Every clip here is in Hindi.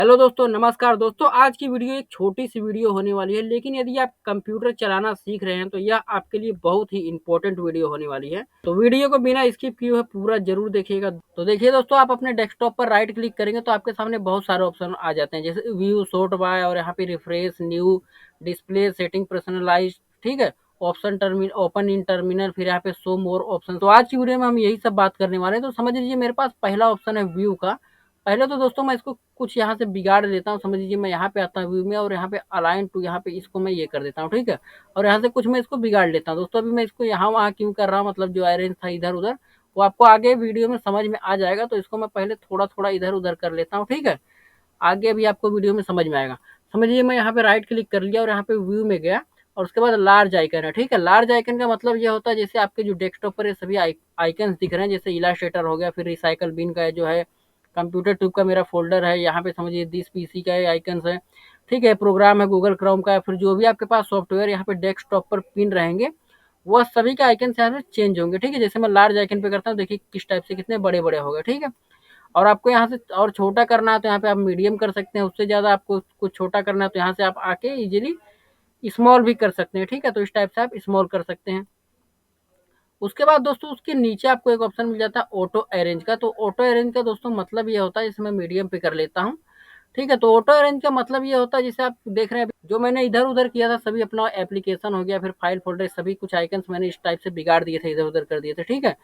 हेलो दोस्तों, नमस्कार दोस्तों। आज की वीडियो एक छोटी सी वीडियो होने वाली है, लेकिन यदि आप कंप्यूटर चलाना सीख रहे हैं तो यह आपके लिए बहुत ही इंपॉर्टेंट वीडियो होने वाली है। तो वीडियो को बिना स्किप किए हुए पूरा जरूर देखिएगा। तो देखिए दोस्तों, आप अपने डेस्कटॉप पर राइट क्लिक करेंगे तो आपके सामने बहुत सारे ऑप्शन आ जाते हैं, जैसे व्यू, शॉर्ट बाय, और यहाँ पे refresh, new, display, setting, personalize, ठीक है, option terminal, open in terminal, फिर यहाँ पे शो मोर ऑप्शन। तो आज की वीडियो में हम यही सब बात करने वाले हैं। तो समझ लीजिए मेरे पास पहला ऑप्शन है व्यू का। पहले तो दोस्तों मैं इसको कुछ यहाँ से बिगाड़ देता हूँ। समझ लीजिए मैं यहाँ पे आता हूँ व्यू में, और यहाँ पे अलाइन टू, यहाँ पे इसको मैं ये कर देता हूँ, ठीक है। और यहाँ से कुछ मैं इसको बिगाड़ लेता हूँ। दोस्तों अभी मैं इसको यहाँ वहाँ क्यों कर रहा हूँ, मतलब जो अरेंज था इधर उधर, वो आपको आगे वीडियो में समझ में आ जाएगा। तो इसको मैं पहले थोड़ा थोड़ा इधर उधर कर लेता हूँ, ठीक है। आगे अभी आपको वीडियो में समझ में आएगा। समझ लीजिए मैं यहाँ पे राइट क्लिक कर लिया और यहाँ पे व्यू में गया, और उसके बाद लार्ज आइकन है, ठीक है। लार्ज आइकन का मतलब ये होता है जैसे आपके जो डेस्कटॉप पर ये सभी आइकन्स दिख रहे हैं, जैसे इलास्ट्रेटर हो गया, फिर रिसाइकल बिन का जो है, कंप्यूटर ट्यूब का मेरा फोल्डर है, यहाँ पे समझिए दिस पीसी का आइकन्स है, ठीक है। प्रोग्राम है गूगल क्रोम का, फिर जो भी आपके पास सॉफ्टवेयर यहाँ पे डेस्कटॉप पर पिन रहेंगे वह सभी के आइकन यहाँ पे चेंज होंगे, ठीक है। जैसे मैं लार्ज आइकन पे करता हूँ, देखिए किस टाइप से कितने बड़े बड़े हो गए, ठीक है। और आपको यहाँ से और छोटा करना है तो यहाँ पे आप मीडियम कर सकते हैं। उससे ज़्यादा आपको कुछ छोटा करना है तो यहाँ से आप आके इजीली स्मॉल भी कर सकते हैं, ठीक है। तो इस टाइप से आप स्मॉल कर सकते हैं। उसके बाद दोस्तों उसके नीचे आपको एक ऑप्शन मिल जाता है ऑटो अरेंज का। तो ऑटो अरेंज का दोस्तों मतलब ये होता है, जैसे मैं मीडियम पे कर लेता हूँ, ठीक है। तो ऑटो अरेंज का मतलब ये होता है, जैसे आप देख रहे हैं जो मैंने इधर उधर किया था सभी, अपना एप्लीकेशन हो गया, फिर फाइल फोल्डर, सभी कुछ आइकन्स मैंने इस टाइप से बिगाड़ दिए थे, इधर उधर कर दिए थे, ठीक है।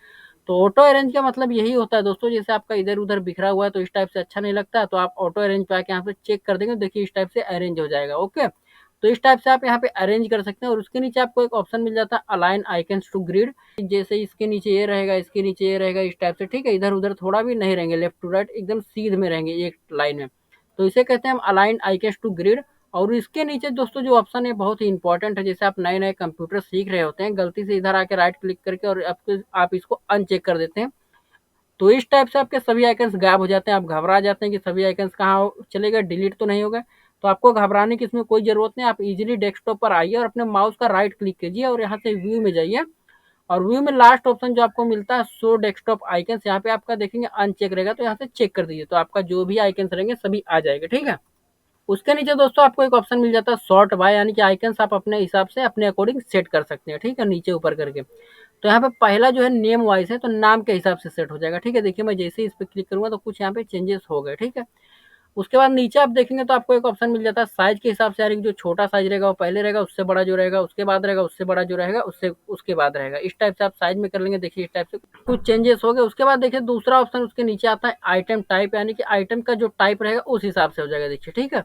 तो ऑटो अरेंज का मतलब यही होता है दोस्तों, जैसे आपका इधर उधर बिखरा हुआ है तो इस टाइप से अच्छा नहीं लगता, तो आप ऑटो अरेंज पे आके यहाँ पे चेक कर देंगे, देखिए इस टाइप से अरेंज हो जाएगा, ओके। तो इस टाइप से आप यहाँ पे अरेंज कर सकते हैं। और उसके नीचे आपको एक ऑप्शन मिल जाता है अलाइन आइकन्स टू ग्रिड। जैसे इसके नीचे ये रहेगा, इसके नीचे ये रहेगा, इस टाइप से, ठीक है। इधर उधर थोड़ा भी नहीं रहेंगे, लेफ्ट टू राइट एकदम सीध में रहेंगे एक लाइन में। तो इसे कहते हैं हम अलाइन आइकन्स टू ग्रिड। और इसके नीचे दोस्तों जो ऑप्शन है बहुत ही इंपॉर्टेंट है, जैसे आप नए नए कंप्यूटर सीख रहे होते हैं, गलती से इधर आके राइट क्लिक करके और आप इसको अनचेक कर देते हैं, तो इस टाइप से आपके सभी आइकन्स गायब हो जाते हैं। आप घबरा जाते हैं कि सभी आइकन्स कहाँ चले गए, डिलीट तो नहीं हो गए। तो आपको घबराने की इसमें कोई जरूरत नहीं। आप इजीली डेस्कटॉप पर आइए और अपने माउस का राइट क्लिक कीजिए और यहाँ से व्यू में जाइए, और व्यू में लास्ट ऑप्शन जो आपको मिलता है शो डेस्कटॉप आइकन्स, यहाँ पे आपका देखेंगे अनचेक रहेगा, तो यहाँ से चेक कर दीजिए, तो आपका जो भी आइकन्स रहेंगे सभी आ जाएंगे, ठीक है। उसके नीचे दोस्तों आपको एक ऑप्शन मिल जाता है सॉर्ट बाय, यानी कि आइकन्स आप अपने हिसाब से अपने अकॉर्डिंग सेट कर सकते हैं, ठीक है, नीचे ऊपर करके। तो यहाँ पे पहला जो है नेम वाइज है, तो नाम के हिसाब से सेट हो जाएगा, ठीक है। देखिए मैं जैसे ही इस पर क्लिक करूंगा तो कुछ यहाँ पे चेंजेस हो गए, ठीक है। उसके बाद नीचे आप देखेंगे तो आपको एक ऑप्शन मिल जाता है साइज के हिसाब से, यानी कि जो छोटा साइज रहेगा वो पहले रहेगा, उससे बड़ा जो रहेगा उसके बाद रहेगा, उससे बड़ा जो रहेगा उससे उसके बाद रहेगा। इस टाइप से आप साइज में कर लेंगे, देखिए इस टाइप से कुछ चेंजेस हो गए। उसके बाद देखिए दूसरा ऑप्शन उसके नीचे आता है आइटम टाइप, यानी कि आइटम का जो टाइप रहेगा उस हिसाब से हो जाएगा, देखिए, ठीक है।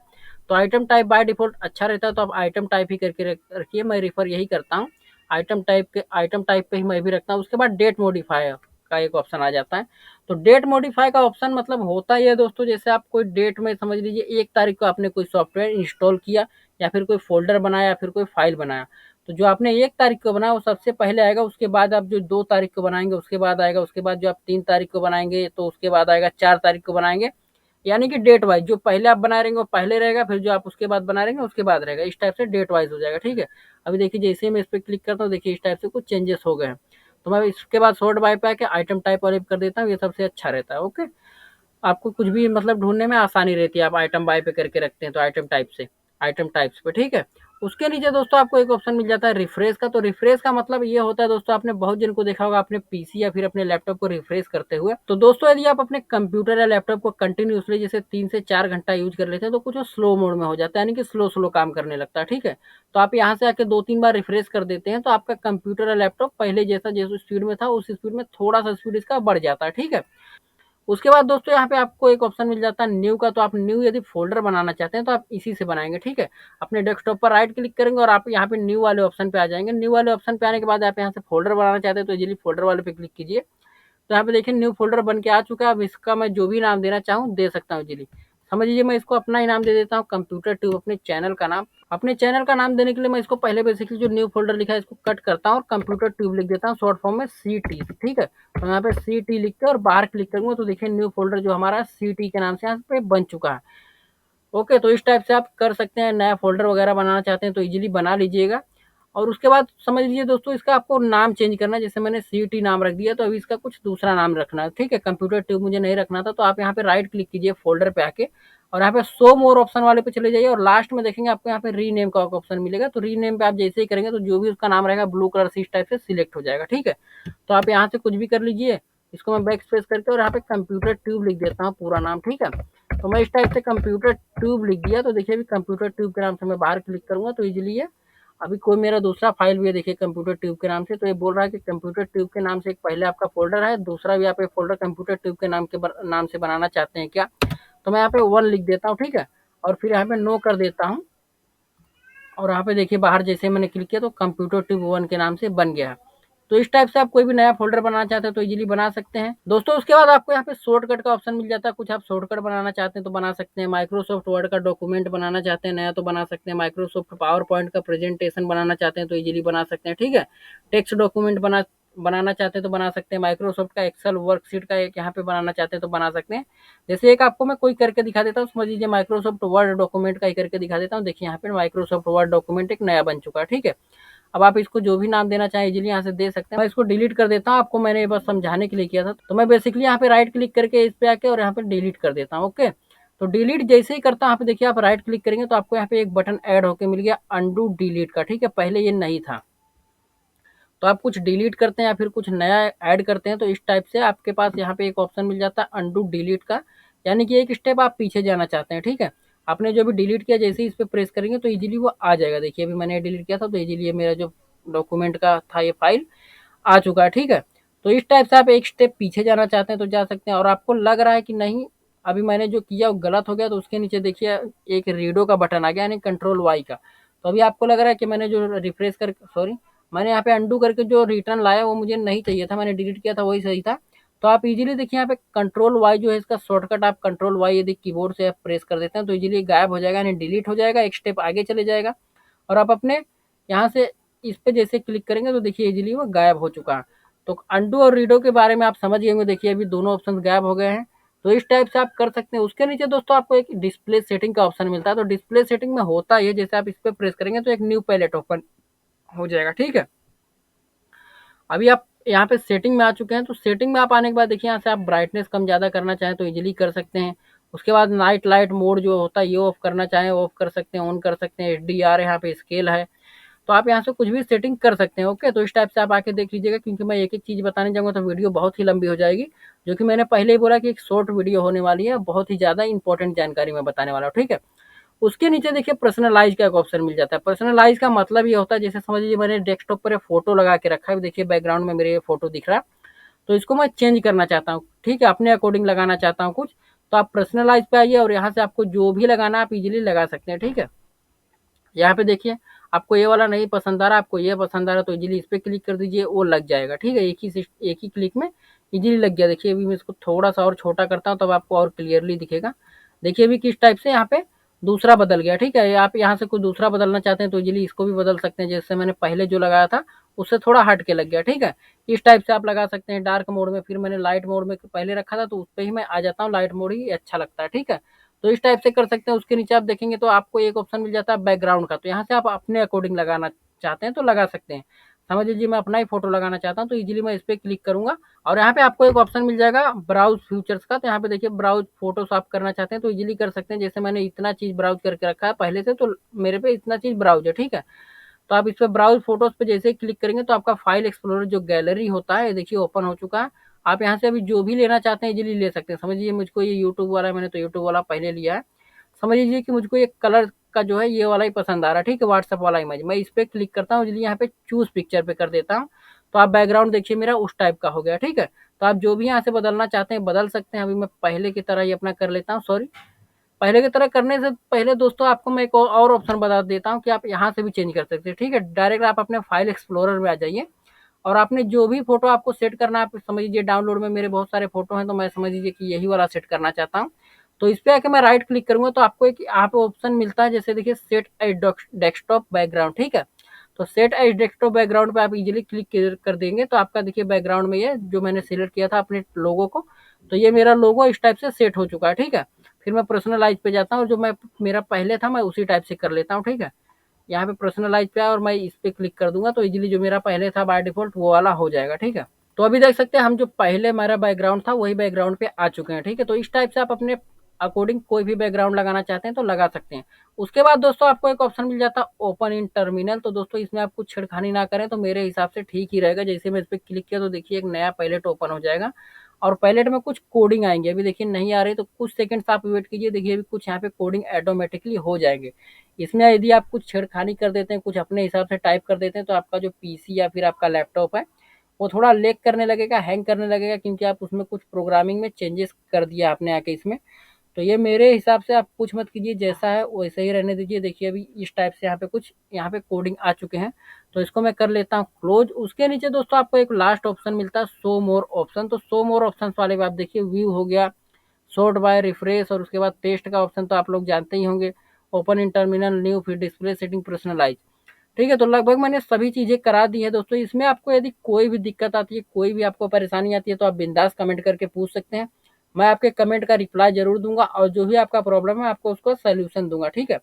तो आइटम टाइप बाय डिफॉल्ट अच्छा रहता है, तो आप आइटम टाइप ही करके रखिए, मैं रिफर यही करता हूँ। आइटम टाइप पे ही मैं भी रखता हूँ। उसके बाद डेट मॉडिफायर का एक ऑप्शन आ जाता है। तो डेट मॉडिफाई का ऑप्शन मतलब होता ही है दोस्तों, जैसे आप कोई डेट में समझ लीजिए 1 तारीख को आपने कोई सॉफ्टवेयर इंस्टॉल किया, या फिर कोई फोल्डर बनाया, या फिर कोई फाइल बनाया, तो जो आपने 1 तारीख को बनाया वो सबसे पहले आएगा। उसके बाद आप जो 2 तारीख को बनाएंगे उसके बाद आएगा। उसके बाद जो आप 3 तारीख को बनाएंगे तो उसके बाद आएगा, 4 तारीख को बनाएंगे, यानी कि डेट वाइज जो पहले आप बना रहेंगे वो पहले रहेगा, फिर जो आप उसके बाद बना रहेंगे उसके बाद रहेगा। इस टाइप से डेट वाइज हो जाएगा, ठीक है। अभी देखिए जैसे मैं इस पर क्लिक करता हूँ, देखिए इस टाइप से कुछ चेंजेस हो गए हैं। तो मैं इसके बाद शॉर्ट बाय पे आके आइटम टाइप वाले कर देता हूँ, ये सबसे अच्छा रहता है, ओके। आपको कुछ भी मतलब ढूंढने में आसानी रहती है, आप आइटम बाय पे करके रखते हैं तो आइटम टाइप से, आइटम टाइप्स पे, ठीक है। उसके नीचे दोस्तों आपको एक ऑप्शन मिल जाता है रिफ्रेश का। तो रिफ्रेश का मतलब ये होता है दोस्तों, आपने बहुत जन को देखा होगा अपने पीसी या फिर अपने लैपटॉप को रिफ्रेश करते हुए। तो दोस्तों यदि आप अपने कंप्यूटर या लैपटॉप को कंटिन्यूसली जैसे 3 से 4 घंटा यूज कर लेते हैं तो कुछ स्लो मोड में हो जाता है, यानी कि स्लो स्लो काम करने लगता है, ठीक है। तो आप यहाँ से आके 2-3 बार रिफ्रेश कर देते हैं तो आपका कंप्यूटर या लैपटॉप पहले जैसा जिस स्पीड में था उस स्पीड में थोड़ा सा स्पीड इसका बढ़ जाता है, ठीक है। उसके बाद दोस्तों यहाँ पे आपको एक ऑप्शन मिल जाता है न्यू का। तो आप न्यू यदि फोल्डर बनाना चाहते हैं तो आप इसी से बनाएंगे, ठीक है। अपने डेस्कटॉप पर राइट क्लिक करेंगे और आप यहाँ पे न्यू वाले ऑप्शन पे आ जाएंगे। न्यू वाले ऑप्शन पे आने के बाद आप यहाँ से फोल्डर बनाना चाहते हैं तो इजीली फोल्डर वाले पे क्लिक कीजिए। तो यहाँ पे देखिए न्यू फोल्डर बन के आ चुका है। अब इसका मैं जो भी नाम देना चाहूँ दे सकता हूँ इजीली। समझ लीजिए मैं इसको अपना ही नाम दे देता हूँ, कंप्यूटर ट्यूब, अपने चैनल का नाम। अपने चैनल का नाम देने के लिए मैं इसको पहले बेसिकली जो न्यू फोल्डर लिखा है इसको कट करता हूँ और कंप्यूटर ट्यूब लिख देता हूँ, शॉर्ट फॉर्म में CT, ठीक है। तो यहाँ पे CT लिख के और बाहर क्लिक करूंगा तो देखिए न्यू फोल्डर जो हमारा CT के नाम से यहाँ पे बन चुका है, ओके। तो इस टाइप से आप कर सकते हैं। नया फोल्डर वगैरह बनाना चाहते हैं तो इजीली बना लीजिएगा। और उसके बाद समझ लीजिए दोस्तों इसका आपको नाम चेंज करना है। जैसे मैंने CT नाम रख दिया तो अभी इसका कुछ दूसरा नाम रखना है, ठीक है। कंप्यूटर ट्यूब मुझे नहीं रखना था, तो आप यहाँ पे राइट क्लिक कीजिए फोल्डर पे आके और यहाँ पे शो मोर ऑप्शन वाले पे चले जाइए और लास्ट में देखेंगे आपको यहाँ पे रीनेम का ऑप्शन मिलेगा। तो रीनेम पे आप जैसे ही करेंगे तो जो भी उसका नाम रहेगा ब्लू कलर से इस टाइप से सिलेक्ट हो जाएगा। ठीक है, तो आप यहाँ से कुछ भी कर लीजिए। इसको मैं बैक स्पेस करके और यहाँ पे कंप्यूटर ट्यूब लिख देता हूँ पूरा नाम। ठीक है, तो मैं इस टाइप से कंप्यूटर ट्यूब लिख दिया। तो देखिए अभी कंप्यूटर ट्यूब के नाम से मैं बाहर क्लिक करूंगा तो इजीली ये अभी कोई मेरा दूसरा फाइल भी है देखिए कंप्यूटर ट्यूब के नाम से। तो ये बोल रहा है कि कंप्यूटर ट्यूब के नाम से एक पहले आपका फोल्डर है, दूसरा भी आप एक फोल्डर कंप्यूटर ट्यूब के नाम से बनाना चाहते हैं क्या। तो मैं यहाँ पे 1 लिख देता हूँ। ठीक है, और फिर यहाँ पे नो कर देता हूँ और यहाँ पे देखिए बाहर जैसे मैंने क्लिक किया तो कंप्यूटर ट्यूब 1 के नाम से बन गया है। तो इस टाइप से आप कोई भी नया फोल्डर बनाना चाहते हैं तो इजीली बना सकते हैं दोस्तों। उसके बाद आपको यहाँ पे शॉर्टकट का ऑप्शन मिल जाता है। कुछ आप शॉर्टकट बनाना चाहते हैं तो बना सकते हैं। माइक्रोसॉफ्ट वर्ड का डॉक्यूमेंट बनाना चाहते हैं नया तो बना सकते हैं। माइक्रोसॉफ्ट पावर पॉइंट का प्रेजेंटेशन बनाना चाहते हैं तो इजीली बना सकते हैं। ठीक है, टेक्स्ट डॉक्यूमेंट बनाना चाहते हैं तो बना सकते हैं। माइक्रोसॉफ्ट का एक्सेल वर्कशीट का एक यहाँ पे बनाना चाहते हैं तो बना सकते हैं। जैसे एक आपको मैं कोई करके दिखा देता हूँ, समझ लीजिए माइक्रोसॉफ्ट वर्ड डॉक्यूमेंट का ही करके दिखा देता हूँ। देखिए यहाँ पे माइक्रोसॉफ्ट वर्ड डॉक्यूमेंट एक नया बन चुका है। ठीक है, अब आप इसको जो भी नाम देना चाहें इजीली यहाँ से दे सकते हैं। मैं इसको डिलीट कर देता हूँ, आपको मैंने बस समझाने के लिए किया था। तो मैं बेसिकली यहाँ पे राइट क्लिक करके इस पे आके और यहाँ पे डिलीट कर देता हूँ। ओके, तो डिलीट जैसे ही करता हूँ यहाँ पे देखिए आप राइट क्लिक करेंगे तो आपको यहाँ पे एक बटन ऐड होके मिल गया अनडू डिलीट का। ठीक है, पहले ये नहीं था। तो आप कुछ डिलीट करते हैं या फिर कुछ नया ऐड करते हैं तो इस टाइप से आपके पास यहाँ पे एक ऑप्शन मिल जाता है अनडू डिलीट का, यानी कि एक स्टेप आप पीछे जाना चाहते हैं। ठीक है, आपने जो भी डिलीट किया जैसे ही इस पर प्रेस करेंगे तो इजीली वो आ जाएगा। देखिए अभी मैंने डिलीट किया था तो इजीली ये मेरा जो डॉक्यूमेंट का था ये फाइल आ चुका है। ठीक है, तो इस टाइप से आप एक स्टेप पीछे जाना चाहते हैं तो जा सकते हैं। और आपको लग रहा है कि नहीं अभी मैंने जो किया वो गलत हो गया तो उसके नीचे देखिए एक रीडो का बटन आ गया यानी कंट्रोल वाई का। तो अभी आपको लग रहा है कि मैंने जो रिफ्रेश कर सॉरी मैंने यहाँ पे अंडू करके जो रिटर्न लाया वो मुझे नहीं चाहिए था, मैंने डिलीट किया था वही सही था। तो आप इजीली देखिए यहाँ पे कंट्रोल वाई जो है इसका शॉर्टकट, आप कंट्रोल वाई यदि कीबोर्ड से आप प्रेस कर देते हैं तो इजीली गायब हो जाएगा यानी डिलीट हो जाएगा, एक स्टेप आगे चले जाएगा। और आप अपने यहाँ से इस पे जैसे क्लिक करेंगे तो देखिए इजीली वो गायब हो चुका है। तो अंडू और रीडो के बारे में आप समझ गए होंगे। देखिए अभी दोनों ऑप्शन गायब हो गए हैं। तो इस टाइप से आप कर सकते हैं। उसके नीचे दोस्तों आपको एक डिस्प्ले सेटिंग का ऑप्शन मिलता है। तो डिस्प्ले सेटिंग में होता है जैसे आप इस पे प्रेस करेंगे तो एक न्यू पैलेट ओपन हो जाएगा। ठीक है, अभी आप यहाँ पे सेटिंग में आ चुके हैं। तो सेटिंग में आप आने के बाद देखिए यहाँ से आप ब्राइटनेस कम ज़्यादा करना चाहें तो इजीली कर सकते हैं। उसके बाद नाइट लाइट मोड जो होता है ये ऑफ करना चाहें ऑफ कर सकते हैं, ऑन कर सकते हैं। HDR है यहाँ पे, स्केल है, तो आप यहाँ से कुछ भी सेटिंग कर सकते हैं। ओके, तो इस टाइप से आप आके देख लीजिएगा क्योंकि मैं एक एक चीज़ बताने जाऊँगा तो वीडियो बहुत ही लंबी हो जाएगी। जो कि मैंने पहले ही बोला कि एक शॉर्ट वीडियो होने वाली है, बहुत ही ज़्यादा इंपॉर्टेंट जानकारी मैं बताने वाला हूँ। ठीक है, उसके नीचे देखिए पर्सनलाइज का एक ऑप्शन मिल जाता है। पर्सनलाइज का मतलब ये होता है जैसे समझ लीजिए मैंने डेस्कटॉप पर फोटो लगा के रखा है, देखिए बैकग्राउंड में मेरे ये फोटो दिख रहा है, तो इसको मैं चेंज करना चाहता हूँ। ठीक है, अपने अकॉर्डिंग लगाना चाहता हूँ कुछ, तो आप पर्सनलाइज पे आइए और यहाँ से आपको जो भी लगाना आप इजीली लगा सकते हैं। ठीक है, यहाँ पे देखिए आपको ये वाला नहीं पसंद आ रहा, आपको ये पसंद आ रहा तो इजीली इस पे क्लिक कर दीजिए, वो लग जाएगा। ठीक है, एक ही क्लिक में इजीली लग गया। देखिए अभी मैं इसको थोड़ा सा और छोटा करता हूँ तब आपको और क्लियरली दिखेगा। देखिए अभी किस टाइप से यहाँ पे दूसरा बदल गया। ठीक है, आप यहाँ से कुछ दूसरा बदलना चाहते हैं तो इजीली इसको भी बदल सकते हैं। जैसे मैंने पहले जो लगाया था उससे थोड़ा हट के लग गया। ठीक है, इस टाइप से आप लगा सकते हैं। डार्क मोड में फिर मैंने लाइट मोड में पहले रखा था तो उस पर ही मैं आ जाता हूँ, लाइट मोड ही अच्छा लगता है। ठीक है, तो इस टाइप से कर सकते हैं। उसके नीचे आप देखेंगे तो आपको एक ऑप्शन मिल जाता है बैकग्राउंड का, तो यहाँ से आप अपने अकॉर्डिंग लगाना चाहते हैं तो लगा सकते हैं। समझ लीजिए मैं अपना ही फोटो लगाना चाहता हूँ तो इजीली मैं इस पर क्लिक करूंगा और यहाँ पे आपको एक ऑप्शन मिल जाएगा ब्राउज फ्यूचर्स का। तो यहाँ पे देखिए ब्राउज फोटोस आप करना चाहते हैं तो इजीली कर सकते हैं। जैसे मैंने इतना चीज ब्राउज करके रखा है पहले से तो मेरे पे इतना चीज ब्राउज है। ठीक है, तो आप इस पर ब्राउज फोटोज पे जैसे ही क्लिक करेंगे तो आपका फाइल एक्सप्लोरर जो गैलरी होता है देखिए ओपन हो चुका है। आप यहाँ से अभी जो भी लेना चाहते हैं इजीली ले सकते हैं। समझ लीजिए मुझको ये यूट्यूब वाला है, मैंने तो यूट्यूब वाला पहले लिया है। समझ लीजिए कि मुझको ये कलर का जो है ये वाला ही पसंद आ रहा है। ठीक है, व्हाट्सएप वाला इमेज मैं इस पर क्लिक करता हूँ, इसलिए यहाँ पे चूज पिक्चर पे कर देता हूँ। तो आप बैकग्राउंड देखिए मेरा उस टाइप का हो गया। ठीक है, तो आप जो भी यहाँ से बदलना चाहते हैं बदल सकते हैं। अभी मैं पहले की तरह ही अपना कर लेता हूँ। सॉरी, पहले की तरह करने से पहले दोस्तों आपको मैं एक और ऑप्शन बता देता हूँ कि आप यहाँ से भी चेंज कर सकते हैं। ठीक है, डायरेक्ट आप अपने फाइल एक्सप्लोरर में आ जाइए और आपने जो भी फोटो आपको सेट करना है, आप समझ लीजिए डाउनलोड में मेरे बहुत सारे फोटो हैं तो मैं समझ लीजिए कि यही वाला सेट करना चाहता हूँ। तो इस पे आके मैं राइट क्लिक करूंगा तो आपको एक यहाँ पे ऑप्शन मिलता है जैसे देखिए सेट एज डेस्कटॉप बैकग्राउंड। ठीक है, तो सेट एज डेस्कटॉप बैकग्राउंड पे आप इजीली क्लिक कर देंगे तो आपका देखिए बैकग्राउंड में ये जो मैंने सिलेक्ट किया था अपने लोगो को, तो ये मेरा लोगो इस टाइप से सेट हो चुका है। ठीक है, फिर मैं पर्सनलाइज पे जाता हूँ, जो मैं मेरा पहले था मैं उसी टाइप से कर लेता हूँ। ठीक है, यहाँ पे पर्सनलाइज पे और मैं इस पे क्लिक कर दूंगा तो इजीली जो मेरा पहले था बाय डिफॉल्ट वो वाला हो जाएगा। ठीक है, तो अभी देख सकते हैं हम जो पहले हमारा बैकग्राउंड था वही बैकग्राउंड पे आ चुके हैं। ठीक है, तो इस टाइप से आप अपने अकॉर्डिंग कोई भी बैकग्राउंड लगाना चाहते हैं तो लगा सकते हैं। उसके बाद दोस्तों आपको एक ऑप्शन मिल जाता है ओपन इन टर्मिनल। तो दोस्तों इसमें आप कुछ छेड़खानी ना करें तो मेरे हिसाब से ठीक ही रहेगा। जैसे मैं इस पर क्लिक किया तो देखिए एक नया पैलेट ओपन हो जाएगा और पैलेट में कुछ कोडिंग आएंगे। अभी देखिए नहीं आ रही तो कुछ सेकंड्स आप वेट कीजिए, देखिए अभी कुछ यहाँ पे कोडिंग ऑटोमेटिकली हो जाएंगे। इसमें यदि आप कुछ छेड़खानी कर देते हैं, कुछ अपने हिसाब से टाइप कर देते हैं, तो आपका जो पीसी या फिर आपका लैपटॉप है वो थोड़ा लेग करने लगेगा, हैंग करने लगेगा, क्योंकि आप उसमें कुछ प्रोग्रामिंग में चेंजेस कर दिया आपने आके इसमें। तो ये मेरे हिसाब से आप कुछ मत कीजिए, जैसा है वैसे ही रहने दीजिए। देखिए अभी इस टाइप से यहाँ पे कोडिंग आ चुके हैं। तो इसको मैं कर लेता हूँ क्लोज। उसके नीचे दोस्तों आपको एक लास्ट ऑप्शन मिलता है शो मोर ऑप्शन। तो शो मोर ऑप्शन वाले में आप देखिए व्यू हो गया, शॉर्ट बाय, रिफ्रेश, और उसके बाद पेस्ट का ऑप्शन तो आप लोग जानते ही होंगे, ओपन इन टर्मिनल, न्यू, फिर डिस्प्ले सेटिंग, पर्सनलाइज। ठीक है, तो लगभग मैंने सभी चीजें करा दी है दोस्तों। इसमें आपको यदि कोई भी दिक्कत आती है, कोई भी आपको परेशानी आती है, तो आप बिंदास कमेंट करके पूछ सकते हैं। मैं आपके कमेंट का रिप्लाई जरूर दूंगा और जो भी आपका प्रॉब्लम है आपको उसको सोल्यूशन दूंगा। ठीक है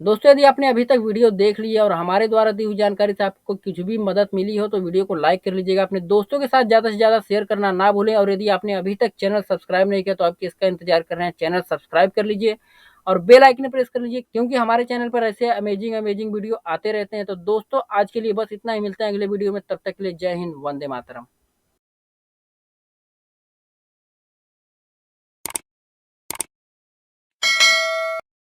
दोस्तों, यदि आपने अभी तक वीडियो देख ली है और हमारे द्वारा दी हुई जानकारी से आपको कुछ भी मदद मिली हो तो वीडियो को लाइक कर लीजिएगा, अपने दोस्तों के साथ ज्यादा से ज्यादा शेयर करना ना भूलें। और यदि आपने अभी तक चैनल सब्सक्राइब नहीं किया तो आप किसका इंतजार कर रहे हैं, चैनल सब्सक्राइब कर लीजिए और बेल आइकन प्रेस कर लीजिए, क्योंकि हमारे चैनल पर ऐसे अमेजिंग अमेजिंग वीडियो आते रहते हैं। तो दोस्तों आज के लिए बस इतना ही, मिलते हैं अगले वीडियो में, तब तक के लिए जय हिंद, वंदे मातरम।